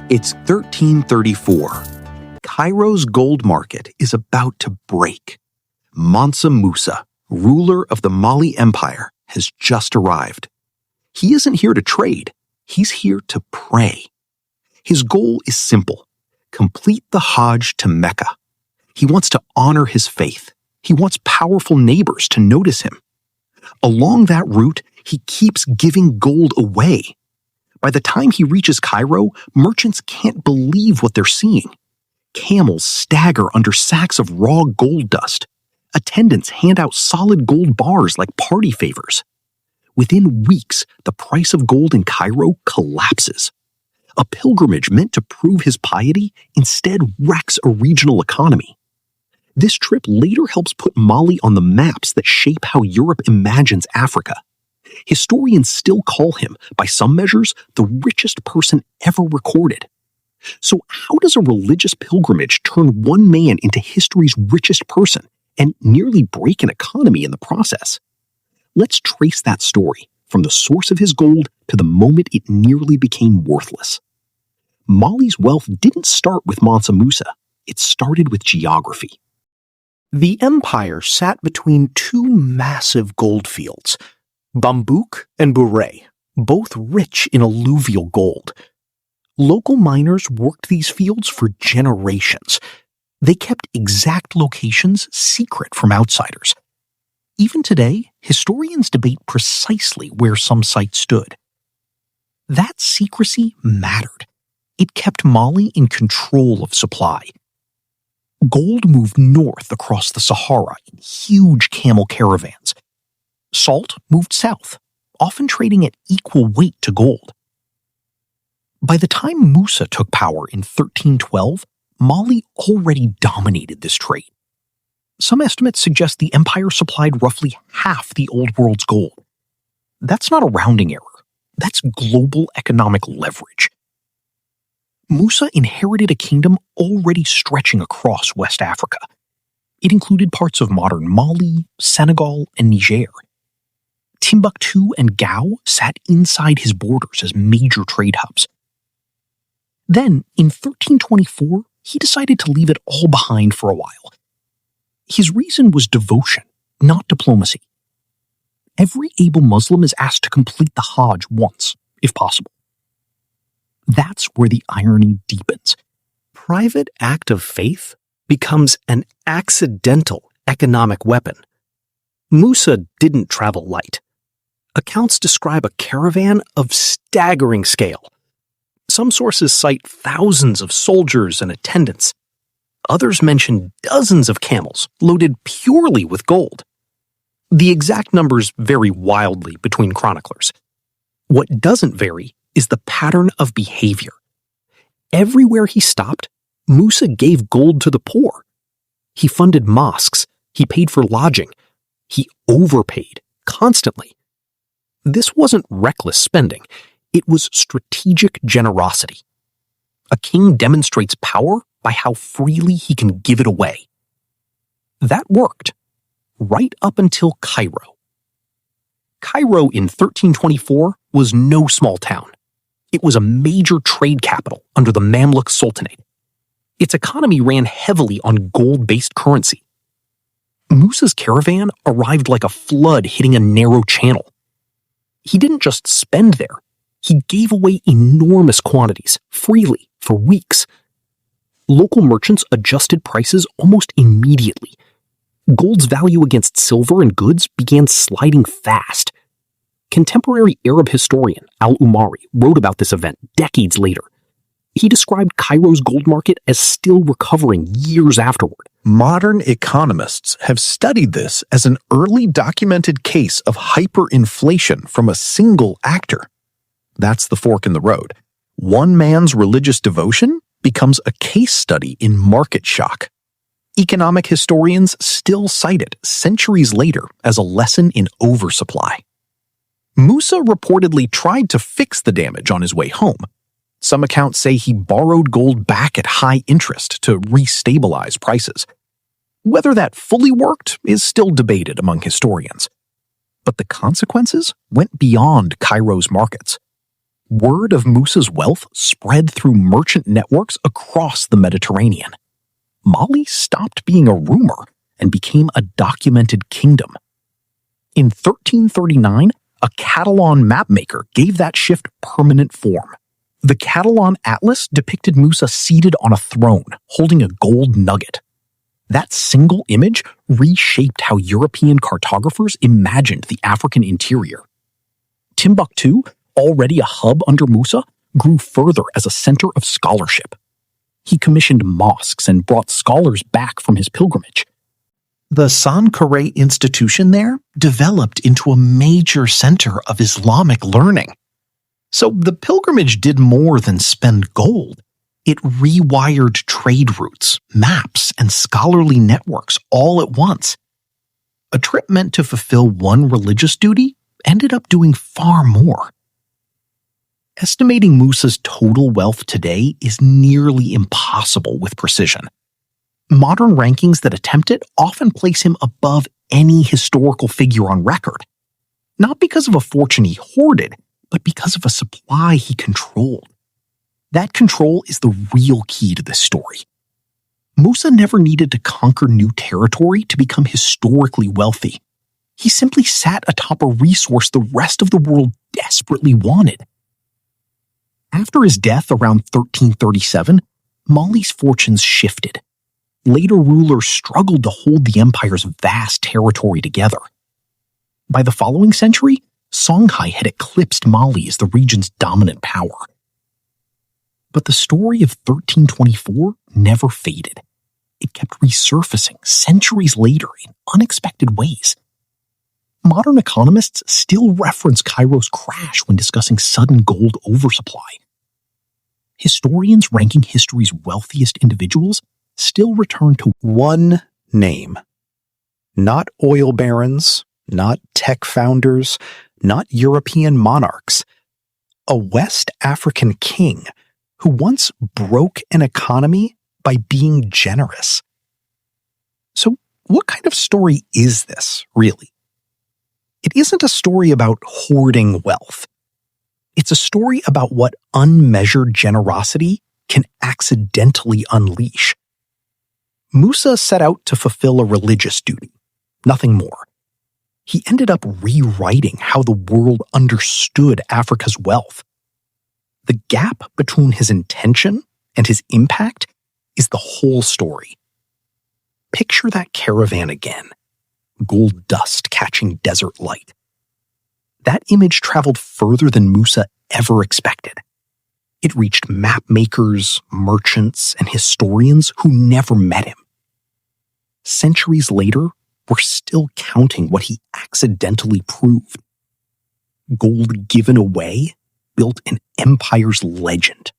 It's 1334. Cairo's gold market is about to break. Mansa Musa, ruler of the Mali Empire, has just arrived. He isn't here to trade. He's here to pray. His goal is simple: complete the Hajj to Mecca. He wants to honor his faith. He wants powerful neighbors to notice him. Along that route, he keeps giving gold away. By the time he reaches Cairo, merchants can't believe what they're seeing. Camels stagger under sacks of raw gold dust. Attendants hand out solid gold bars like party favors. Within weeks, the price of gold in Cairo collapses. A pilgrimage meant to prove his piety instead wrecks a regional economy. This trip later helps put Mali on the maps that shape how Europe imagines Africa. Historians still call him, by some measures, the richest person ever recorded. So how does a religious pilgrimage turn one man into history's richest person and nearly break an economy in the process? Let's trace that story from the source of his gold to the moment it nearly became worthless. Mali's wealth didn't start with Mansa Musa. It started with geography. The empire sat between two massive gold fields, Bambouk and Bouré, both rich in alluvial gold. Local miners worked these fields for generations. They kept exact locations secret from outsiders. Even today, historians debate precisely where some sites stood. That secrecy mattered. It kept Mali in control of supply. Gold moved north across the Sahara in huge camel caravans. Salt moved south, often trading at equal weight to gold. By the time Musa took power in 1312, Mali already dominated this trade. Some estimates suggest the empire supplied roughly half the Old World's gold. That's not a rounding error. That's global economic leverage. Musa inherited a kingdom already stretching across West Africa. It included parts of modern Mali, Senegal, and Niger. Timbuktu and Gao sat inside his borders as major trade hubs. Then, in 1324, he decided to leave it all behind for a while. His reason was devotion, not diplomacy. Every able Muslim is asked to complete the Hajj once, if possible. That's where the irony deepens. Private act of faith becomes an accidental economic weapon. Musa didn't travel light. Accounts describe a caravan of staggering scale. Some sources cite thousands of soldiers and attendants. Others mention dozens of camels loaded purely with gold. The exact numbers vary wildly between chroniclers. What doesn't vary is the pattern of behavior. Everywhere he stopped, Musa gave gold to the poor. He funded mosques. He paid for lodging. He overpaid constantly. This wasn't reckless spending. It was strategic generosity. A king demonstrates power by how freely he can give it away. That worked, right up until Cairo. Cairo in 1324 was no small town. It was a major trade capital under the Mamluk Sultanate. Its economy ran heavily on gold-based currency. Musa's caravan arrived like a flood hitting a narrow channel. He didn't just spend there. He gave away enormous quantities, freely, for weeks. Local merchants adjusted prices almost immediately. Gold's value against silver and goods began sliding fast. Contemporary Arab historian al-Umari wrote about this event decades later. He described Cairo's gold market as still recovering years afterward. Modern economists have studied this as an early documented case of hyperinflation from a single actor. That's the fork in the road. One man's religious devotion becomes a case study in market shock. Economic historians still cite it centuries later as a lesson in oversupply. Musa reportedly tried to fix the damage on his way home. Some accounts say he borrowed gold back at high interest to restabilize prices. Whether that fully worked is still debated among historians. But the consequences went beyond Cairo's markets. Word of Musa's wealth spread through merchant networks across the Mediterranean. Mali stopped being a rumor and became a documented kingdom. In 1339, a Catalan mapmaker gave that shift permanent form. The Catalan atlas depicted Musa seated on a throne, holding a gold nugget. That single image reshaped how European cartographers imagined the African interior. Timbuktu, already a hub under Musa, grew further as a center of scholarship. He commissioned mosques and brought scholars back from his pilgrimage. The Sankore institution there developed into a major center of Islamic learning. So the pilgrimage did more than spend gold. It rewired trade routes, maps, and scholarly networks all at once. A trip meant to fulfill one religious duty ended up doing far more. Estimating Musa's total wealth today is nearly impossible with precision. Modern rankings that attempt it often place him above any historical figure on record. Not because of a fortune he hoarded, but because of a supply he controlled. That control is the real key to this story. Musa never needed to conquer new territory to become historically wealthy. He simply sat atop a resource the rest of the world desperately wanted. After his death around 1337, Mali's fortunes shifted. Later rulers struggled to hold the empire's vast territory together. By the following century, Songhai had eclipsed Mali as the region's dominant power. But the story of 1324 never faded. It kept resurfacing centuries later in unexpected ways. Modern economists still reference Cairo's crash when discussing sudden gold oversupply. Historians ranking history's wealthiest individuals still return to one name. Not oil barons, not tech founders, not European monarchs. A West African king who once broke an economy by being generous. So, what kind of story is this, really? It isn't a story about hoarding wealth. It's a story about what unmeasured generosity can accidentally unleash. Musa set out to fulfill a religious duty, nothing more. He ended up rewriting how the world understood Africa's wealth. The gap between his intention and his impact is the whole story. Picture that caravan again, gold dust catching desert light. That image traveled further than Musa ever expected. It reached map makers, merchants, and historians who never met him. Centuries later, we're still counting what he accidentally proved. Gold given away built an empire's legend.